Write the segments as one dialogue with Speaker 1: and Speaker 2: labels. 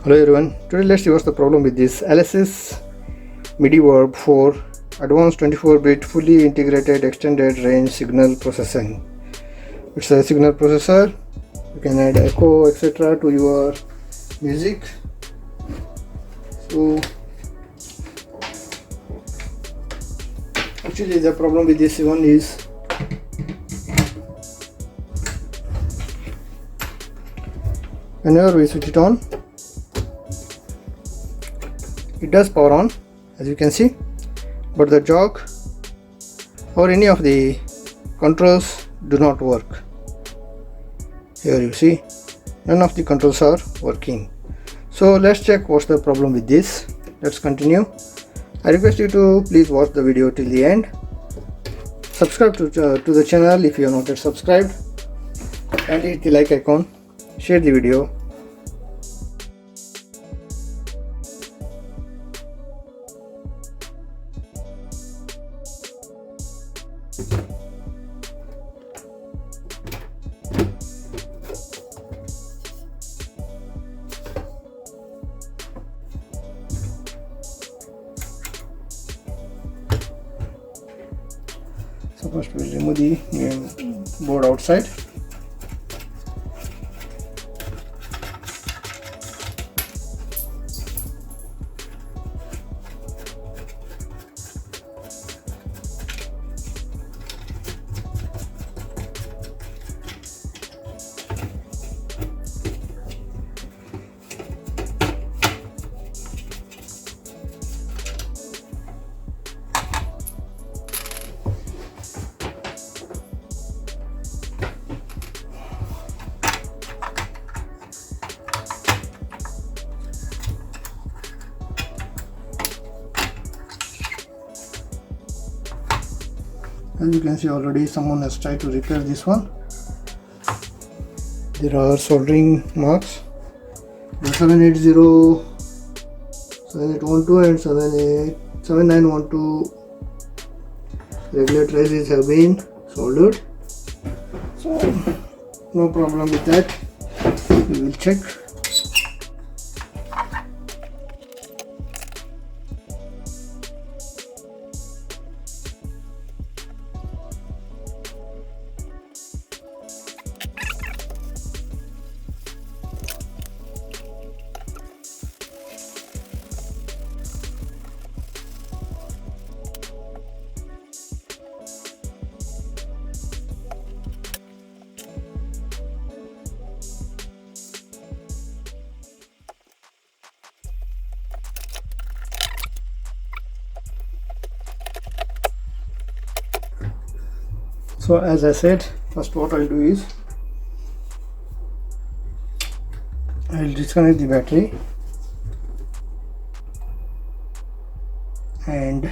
Speaker 1: Hello everyone, today let's see what's the problem with this Alesis Midiverb for advanced 24-bit fully integrated extended range signal processing. It's a signal processor. You can add echo etc. to your music. So actually the problem with this one is whenever we switch it on, it does power on as you can see, but the jog or any of the controls do not work. Here you see none of the controls are working. So let's check what's the problem with this. Let's continue. I request you to please watch the video till the end. Subscribe to the channel if you are not yet subscribed, and hit the like icon. Share the video. So first we'll remove the main board outside. As you can see, already someone has tried to repair this one. There are soldering marks. The 780, 7812 and 7912 regular traces have been soldered. So no problem with that. We will check. So as I said, first what I'll do is I'll disconnect the battery and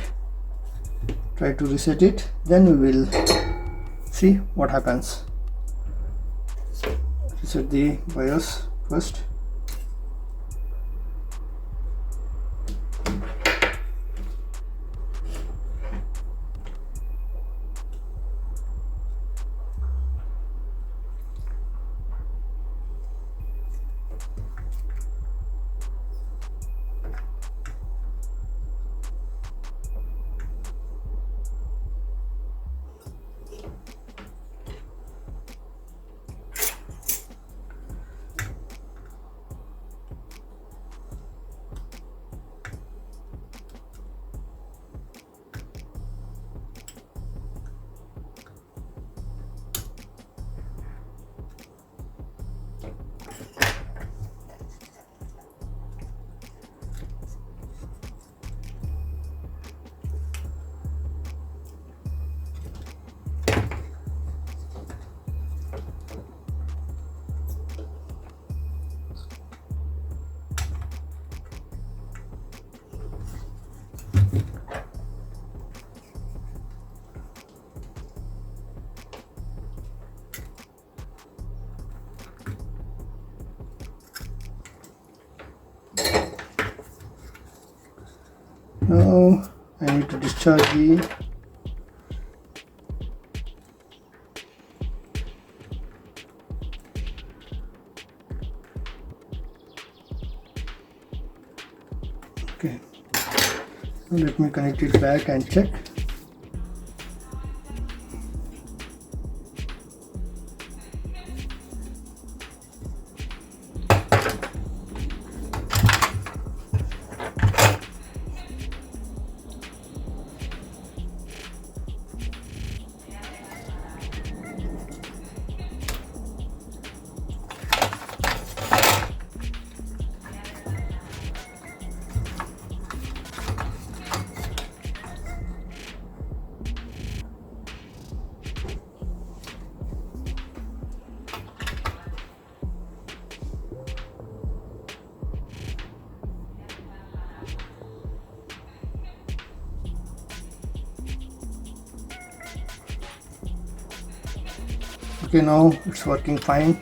Speaker 1: try to reset it, then we will see what happens. Reset the BIOS first. Now I need to discharge the Okay, so let me connect it back and check. Okay, now it's working fine.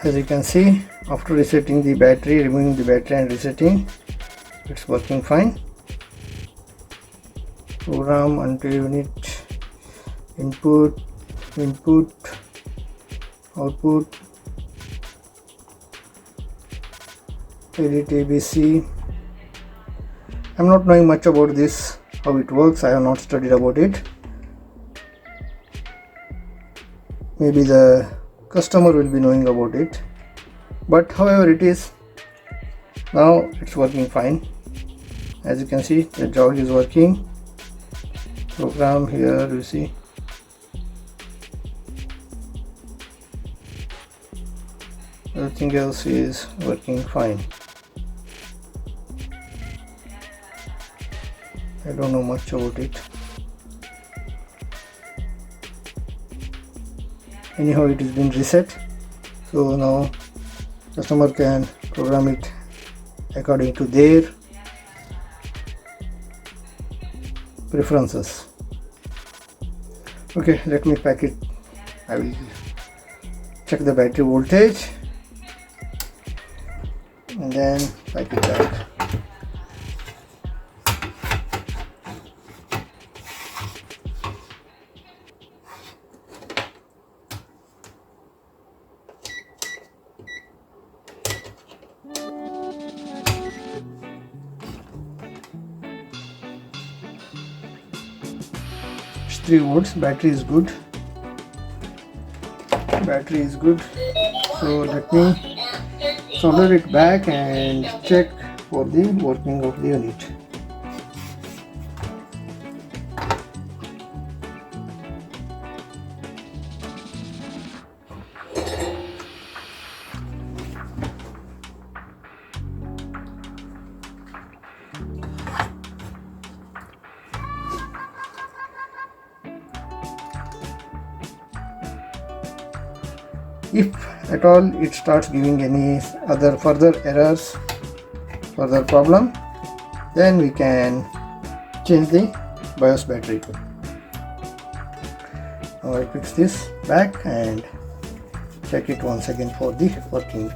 Speaker 1: As you can see, after resetting the battery, removing the battery and resetting, it's working fine. Program unto unit, input, output, edit ABC. I'm not knowing much about this, how it works. I have not studied about it. Maybe the customer will be knowing about it, but however it is, now it's working fine. As you can see, the jog is working. Program here, you see, everything else is working fine. I don't know much about it. Anyhow, it has been reset, so now customer can program it according to their preferences. Okay, let me pack it. I will check the battery voltage and then pack it back. It's 3 volts. Battery is good. So let me solder it back and check for the working of the unit. If at all it starts giving any other further errors, further problem, then we can change the BIOS battery. Now I'll fix this back and check it once again for the working.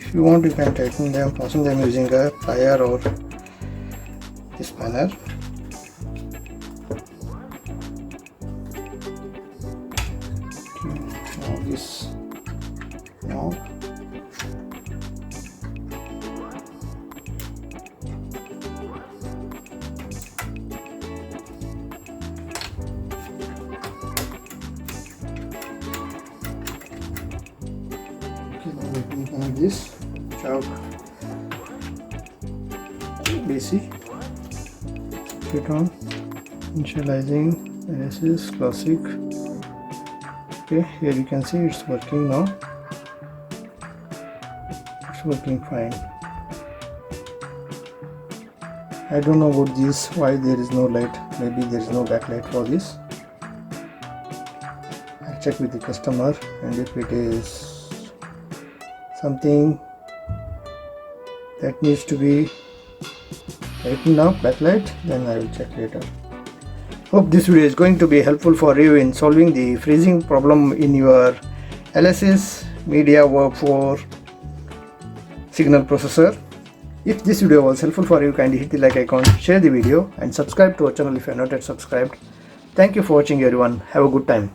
Speaker 1: If you want, you can tighten them, fasten them using a plier or a spanner. Now this knob. Okay, now let me have this chalk basic, hit on initializing Alesis classic. Okay, here you can see it's working now. It's working fine. I don't know about this, why there is no light. Maybe there is no backlight for this. I'll check with the customer, and if it is something that needs to be tightened up, backlight, then I will check later. Hope this video is going to be helpful for you in solving the freezing problem in your Alesis Midiverb 4 signal processor. If this video was helpful for you, kindly hit the like icon, share the video and subscribe to our channel if you are not yet subscribed. Thank you for watching everyone. Have a good time.